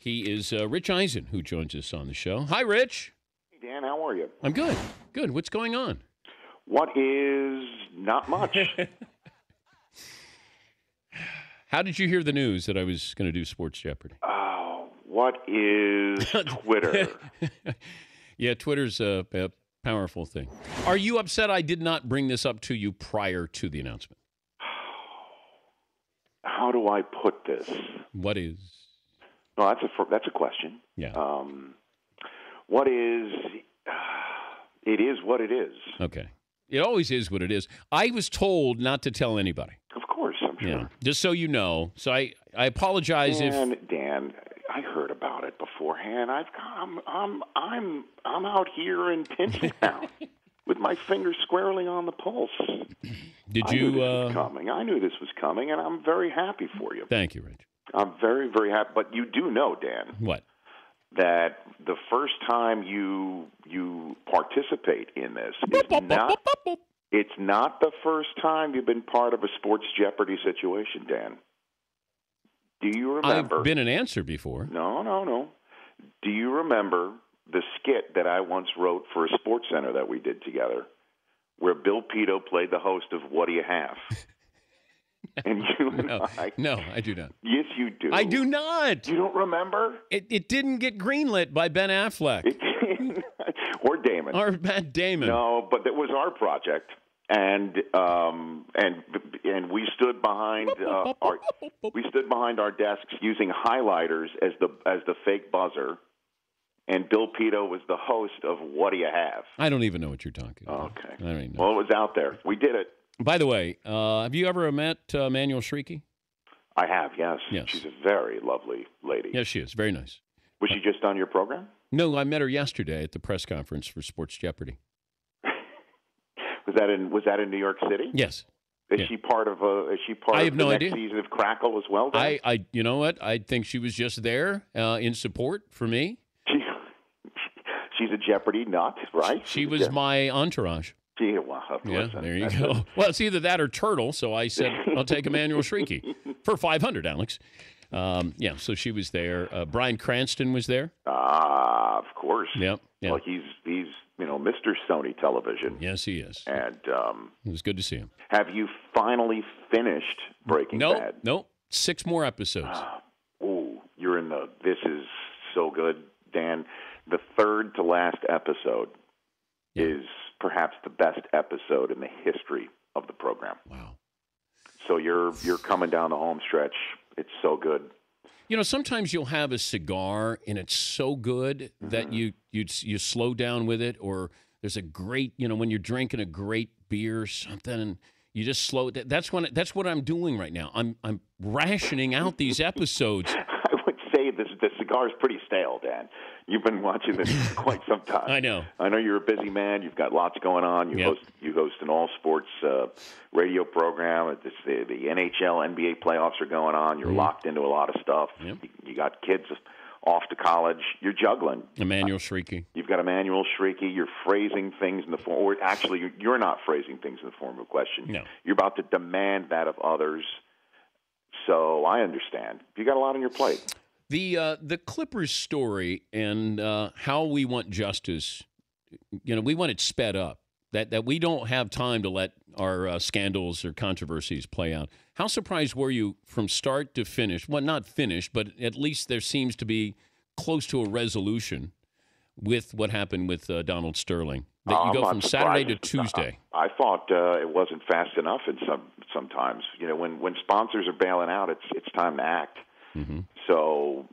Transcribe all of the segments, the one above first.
He is Rich Eisen, who joins us on the show. Hi, Rich. Hey, Dan, how are you? I'm good. Good. What's going on? What is not much? How did you hear the news that I was going to do Sports Jeopardy? Oh, what is Twitter? Yeah, Twitter's a powerful thing. Are you upset I did not bring this up to you prior to the announcement? How do I put this? What is? No, that's a question. Yeah. What is? It is what it is. Okay. It always is what it is. I was told not to tell anybody. Of course, I'm sure. Yeah. Just so you know. So I apologize Dan, I heard about it beforehand. I'm out here in Tinseltown with my finger squarely on the pulse. Did I you? Knew this was coming. I knew this was coming, and I'm very happy for you. Thank you, Rich. I'm very, very happy. But you do know, Dan, what? That the first time you participate in this it's not the first time you've been part of a Sports Jeopardy situation, Dan. Do you remember? I've been an answer before. No. Do you remember the skit that I once wrote for a Sports Center that we did together, where Bill Pito played the host of What Do You Have? And you and I. No, I do not. Yes, you do. I do not. You don't remember? It didn't get greenlit by Ben Affleck. It didn't. Or Damon. Or Matt Damon. No, but it was our project. And we stood behind our desks using highlighters as the fake buzzer, and Bill Pito was the host of What Do You Have? I don't even know what you're talking about. Okay. I don't even know. Well, it was out there. We did it. By the way, have you ever met Manuel Shrieky? I have, yes. Yes. She's a very lovely lady. Yes, she is. Very nice. Was she just on your program? No, I met her yesterday at the press conference for Sports Jeopardy. Was that in New York City? Yes. Is she part of the next season of Crackle as well? Dan? You know what? I think she was just there in support for me. She's a Jeopardy nut, right? She was my entourage. Yeah, there you go. Well, it's either that or Turtle, so I said I'll take Emmanuel Shrieky for $500, Alex. So she was there. Bryan Cranston was there. Of course. Yep. Well, he's Mr. Sony Television. Yes, he is. And it was good to see him. Have you finally finished Breaking Bad? Nope. 6 more episodes. You're in the. This is so good, Dan. The third to last episode is perhaps the best episode in the history of the program. Wow. So you're coming down the home stretch. It's so good. You know, sometimes you'll have a cigar and it's so good that you slow down with it, or there's a great, when you're drinking a great beer or something, and you just slow it. That's what I'm doing right now. I'm rationing out these episodes. I would say the cigar is pretty stale, Dan. You've been watching this for quite some time. I know you're a busy man. You've got lots going on. You host an all-sports radio program. The NHL, NBA playoffs are going on. You're locked into a lot of stuff. Yep. You got kids off to college. You're juggling. Emmanuel Shrieky. You've got Emmanuel Shrieky. You're phrasing things in the form, or actually, you're not phrasing things in the form of a question. No. You're about to demand that of others. So I understand. You got a lot on your plate. The Clippers story and how we want justice, we want it sped up, that we don't have time to let our scandals or controversies play out. How surprised were you from start to finish? Well, not finished, but at least there seems to be close to a resolution with what happened with Donald Sterling. That you go from Saturday to Tuesday. I thought it wasn't fast enough sometimes. When sponsors are bailing out, it's time to act. Mm-hmm. So,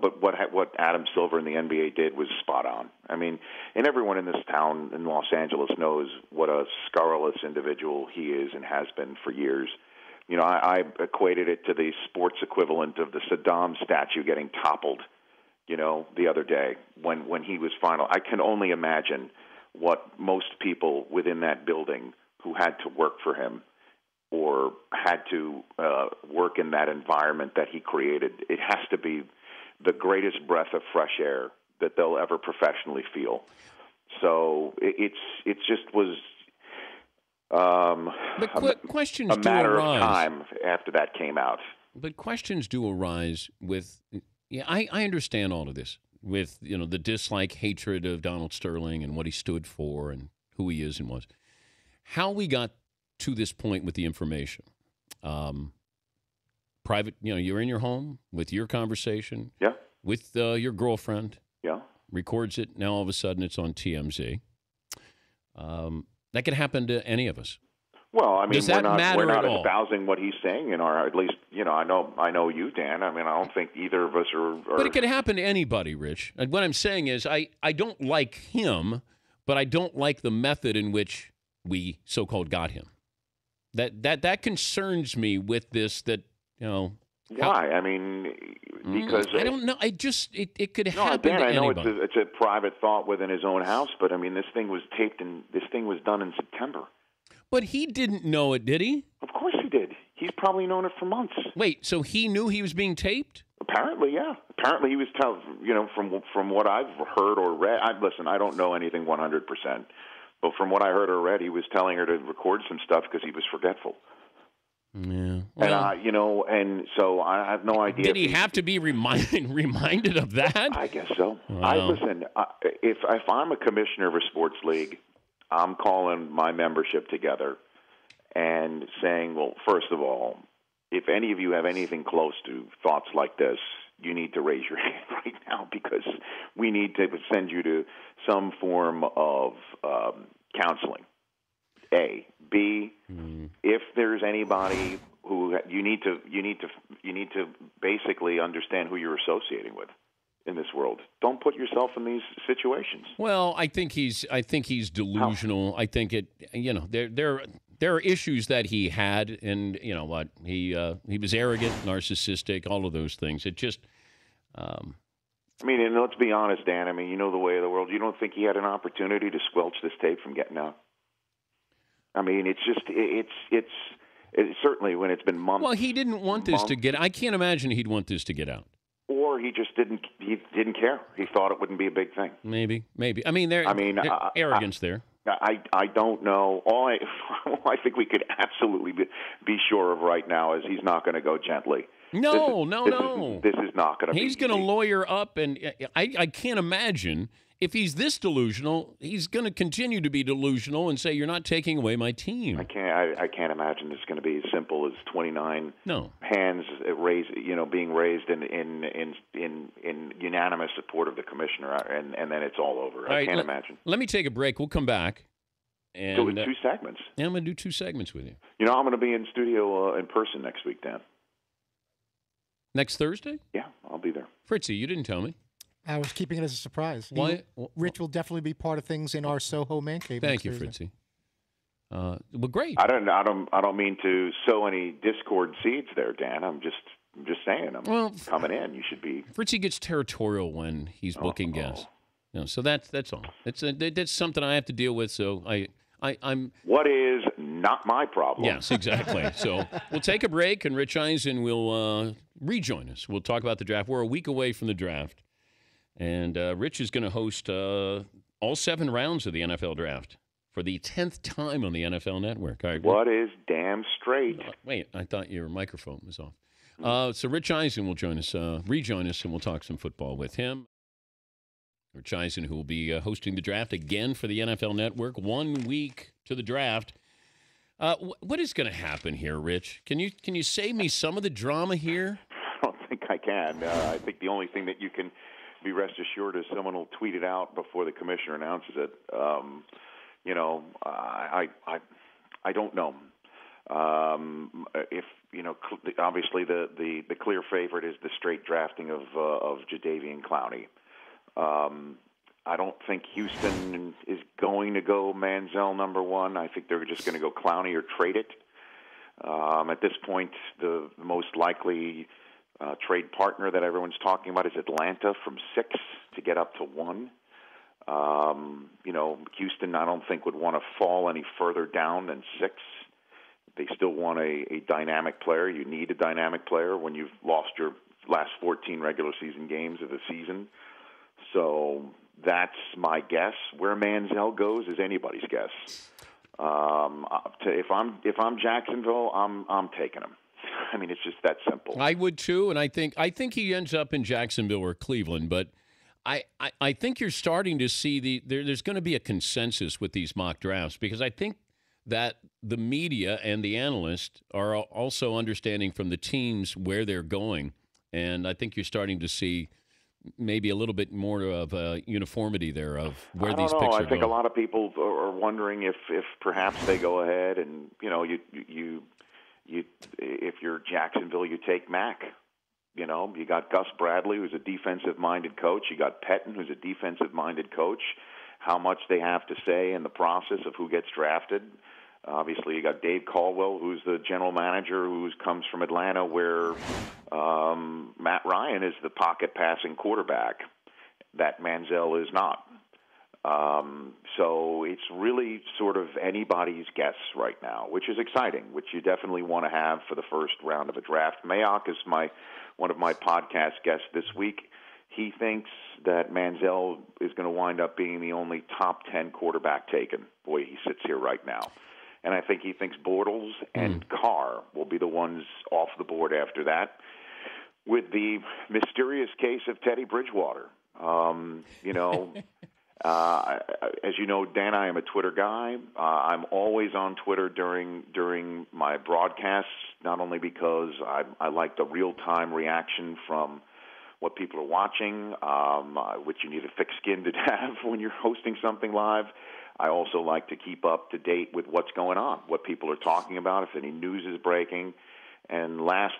but what Adam Silver and the NBA did was spot on. I mean, and everyone in this town in Los Angeles knows what a scurrilous individual he is and has been for years. I equated it to the sports equivalent of the Saddam statue getting toppled, the other day when he was final. I can only imagine what most people within that building who had to work for him or had to work in that environment that he created. It has to be the greatest breath of fresh air that they'll ever professionally feel. So it just was questions a matter do of arise. time after that came out. But questions do arise with Yeah, I understand all of this with, the dislike, hatred of Donald Sterling and what he stood for and who he is and was. How we got to this point with the information. Private, you're in your home with your conversation. Yeah. With your girlfriend. Yeah. Records it. Now all of a sudden it's on TMZ. That could happen to any of us. Well, I mean, Does that matter we're not at all? espousing what he's saying at least, I know you, Dan. I mean, I don't think either of us are. But it could happen to anybody, Rich. And what I'm saying is I don't like him, but I don't like the method in which we so-called got him. That concerns me with this, that, Why? I mean, because I don't know. It could happen Dan, to I know anybody. it's a private thought within his own house, but I mean, this thing was taped and this thing was done in September. But he didn't know it, did he? Of course he did. He's probably known it for months. Wait, so he knew he was being taped? Apparently, yeah. Apparently, he was from what I've heard or read. Listen, I don't know anything 100%, but from what I heard or read, he was telling her to record some stuff because he was forgetful. Yeah. Well, and so I have no idea. Did he have to be reminded of that? I guess so. Wow. If I'm a commissioner of a sports league, I'm calling my membership together and saying, well, first of all, if any of you have anything close to thoughts like this, you need to raise your hand right now, because we need to send you to some form of counseling. A. B. If there's anybody who you need to basically understand who you're associating with in this world. Don't put yourself in these situations. Well, I think he's delusional. I think there are issues that he had, and he was arrogant, narcissistic, all of those things. It just. I mean, and let's be honest, Dan. I mean, you know the way of the world. You don't think he had an opportunity to squelch this tape from getting out? I mean, it's certainly when it's been months. Well, he didn't want this to get. I can't imagine he'd want this to get out. Or he just didn't. He didn't care. He thought it wouldn't be a big thing. Maybe. I mean, there's arrogance there. I don't know. All I think we could absolutely be sure of right now is he's not going to go gently. No. This is not going to be. He's going to lawyer up, and I can't imagine. If he's this delusional, he's going to continue to be delusional and say, "You're not taking away my team." I can't imagine this is going to be as simple as 29 hands raised, being raised in unanimous support of the commissioner, and then it's all over. I can't imagine. Let me take a break. We'll come back. And, so with 2 segments. Yeah, I'm going to do 2 segments with you. I'm going to be in studio in person next week, Dan. Next Thursday? Yeah, I'll be there. Fritzy, you didn't tell me. I was keeping it as a surprise. Why? Rich will definitely be part of things in our Soho man cave. Thank you, Fritzy. Well, great. I don't mean to sow any discord seeds there, Dan. I'm just saying. Coming in. You should be. Fritzy gets territorial when he's booking guests. So that's all. That's something I have to deal with. So I'm. What is not my problem? Yes, exactly. So we'll take a break, and Rich Eisen will rejoin us. We'll talk about the draft. We're a week away from the draft. And Rich is going to host all 7 rounds of the NFL draft for the 10th time on the NFL Network. All right, what is damn straight? Wait, I thought your microphone was off. So Rich Eisen will rejoin us, and we'll talk some football with him. Rich Eisen, who will be hosting the draft again for the NFL Network, 1 week to the draft. What is going to happen here, Rich? Can you save me some of the drama here? I don't think I can. I think the only thing that you can be rest assured is someone will tweet it out before the commissioner announces it. I don't know. If obviously the clear favorite is the straight drafting of Jadeveon Clowney. I don't think Houston is going to go Manziel number 1. I think they're just going to go Clowney or trade it. At this point, the most likely trade partner that everyone's talking about is Atlanta from 6 to get up to 1. Houston, I don't think would want to fall any further down than 6. They still want a dynamic player. You need a dynamic player when you've lost your last 14 regular season games of the season. So that's my guess. Where Manziel goes is anybody's guess. If I'm Jacksonville, I'm taking him. I mean, it's just that simple. I would too, and I think he ends up in Jacksonville or Cleveland, but I think you're starting to see there's going to be a consensus with these mock drafts because I think that the media and the analysts are also understanding from the teams where they're going, and I think you're starting to see maybe a little bit more of a uniformity there of where these picks are I think going. a lot of people are wondering if perhaps they go ahead and you if you're Jacksonville, you take Mack. You got Gus Bradley, who's a defensive-minded coach. You got Pettin, who's a defensive-minded coach. How much they have to say in the process of who gets drafted. Obviously, you got Dave Caldwell, who's the general manager, who comes from Atlanta, where Matt Ryan is the pocket-passing quarterback. That Manziel is not. So it's really sort of anybody's guess right now, which is exciting, which you definitely want to have for the first round of a draft. Mayock is one of my podcast guests this week. He thinks that Manziel is going to wind up being the only top 10 quarterback taken. Boy, he sits here right now. And I think he thinks Bortles and Carr will be the ones off the board after that, with the mysterious case of Teddy Bridgewater. As you know, Dan, I am a Twitter guy. I'm always on Twitter during my broadcasts, not only because I like the real-time reaction from what people are watching, which you need a thick skin to have when you're hosting something live. I also like to keep up to date with what's going on, what people are talking about, if any news is breaking. And last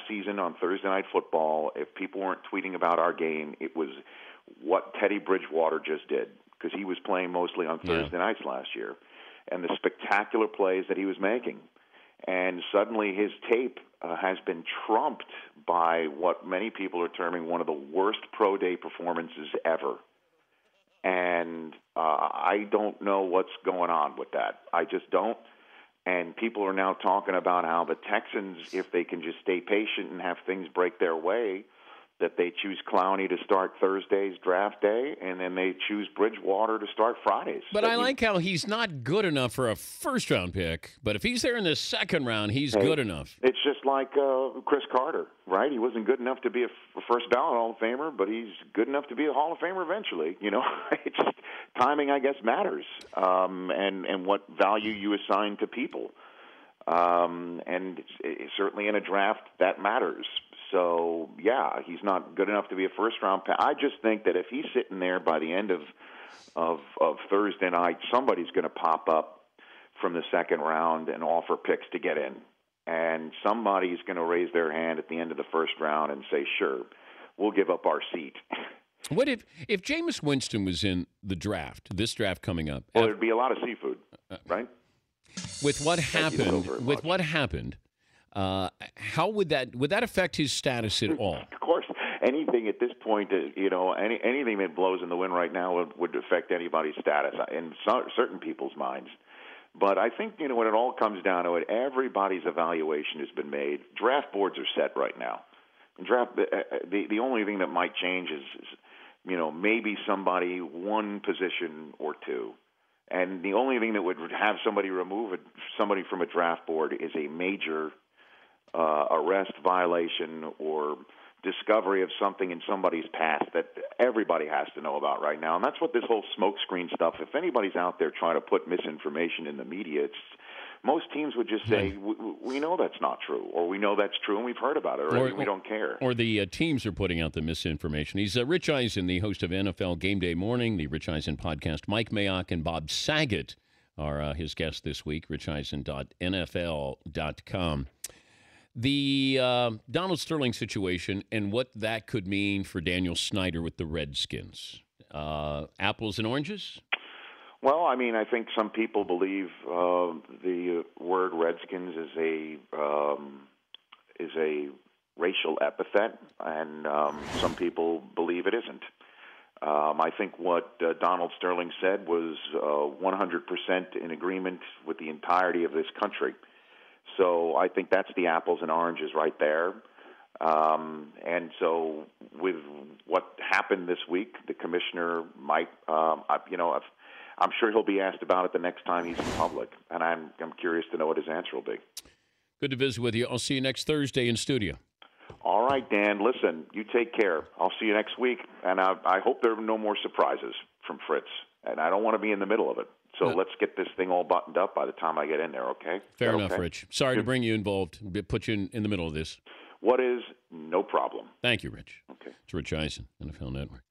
season on Thursday Night Football, if people weren't tweeting about our game, it was what Teddy Bridgewater just did, because he was playing mostly on Thursday nights last year, and the spectacular plays that he was making. And suddenly his tape has been trumped by what many people are terming one of the worst pro day performances ever. And I don't know what's going on with that. I just don't. And people are now talking about how the Texans, if they can just stay patient and have things break their way, that they choose Clowney to start Thursday's draft day, and then they choose Bridgewater to start Fridays. But I like how he's not good enough for a first-round pick, but if he's there in the second round, he's good enough. It's just like Chris Carter, right? He wasn't good enough to be a first ballot Hall of Famer, but he's good enough to be a Hall of Famer eventually. It's just, timing, I guess, matters, and what value you assign to people. And certainly in a draft, that matters. So, yeah, he's not good enough to be a first-round pick. I just think that if he's sitting there by the end of Thursday night, somebody's going to pop up from the second round and offer picks to get in. And somebody's going to raise their hand at the end of the first round and say, sure, we'll give up our seat. What if Jameis Winston was in the draft, this draft coming up? Well, there'd be a lot of seafood, right? With what happened, how would that affect his status at all? Of course, anything at this point, anything that blows in the wind right now would affect anybody's status in certain people's minds. But I think, when it all comes down to it, everybody's evaluation has been made. Draft boards are set right now. The only thing that might change is maybe somebody one position or two. And the only thing that would have somebody remove somebody from a draft board is a major arrest, violation, or discovery of something in somebody's past that everybody has to know about right now. And that's what this whole smokescreen stuff, if anybody's out there trying to put misinformation in the media, most teams would just say, we know that's not true, or we know that's true and we've heard about it, or we don't care. Or the teams are putting out the misinformation. He's Rich Eisen, the host of NFL Game Day Morning, the Rich Eisen podcast. Mike Mayock and Bob Saget are his guests this week, richeisen.nfl.com. The Donald Sterling situation and what that could mean for Daniel Snyder with the Redskins. Apples and oranges? Well, I mean, I think some people believe the word Redskins is a racial epithet, and some people believe it isn't. I think what Donald Sterling said was 100% in agreement with the entirety of this country. So I think that's the apples and oranges right there. And so with what happened this week, the commissioner might, I'm sure he'll be asked about it the next time he's in public, and I'm curious to know what his answer will be. Good to visit with you. I'll see you next Thursday in studio. All right, Dan. Listen, you take care. I'll see you next week, and I hope there are no more surprises from Fritz. And I don't want to be in the middle of it. So let's get this thing all buttoned up by the time I get in there, okay? Fair enough, Rich. Sorry to bring you involved, put you in the middle of this. What is? No problem. Thank you, Rich. Okay. It's Rich Eisen, NFL Network.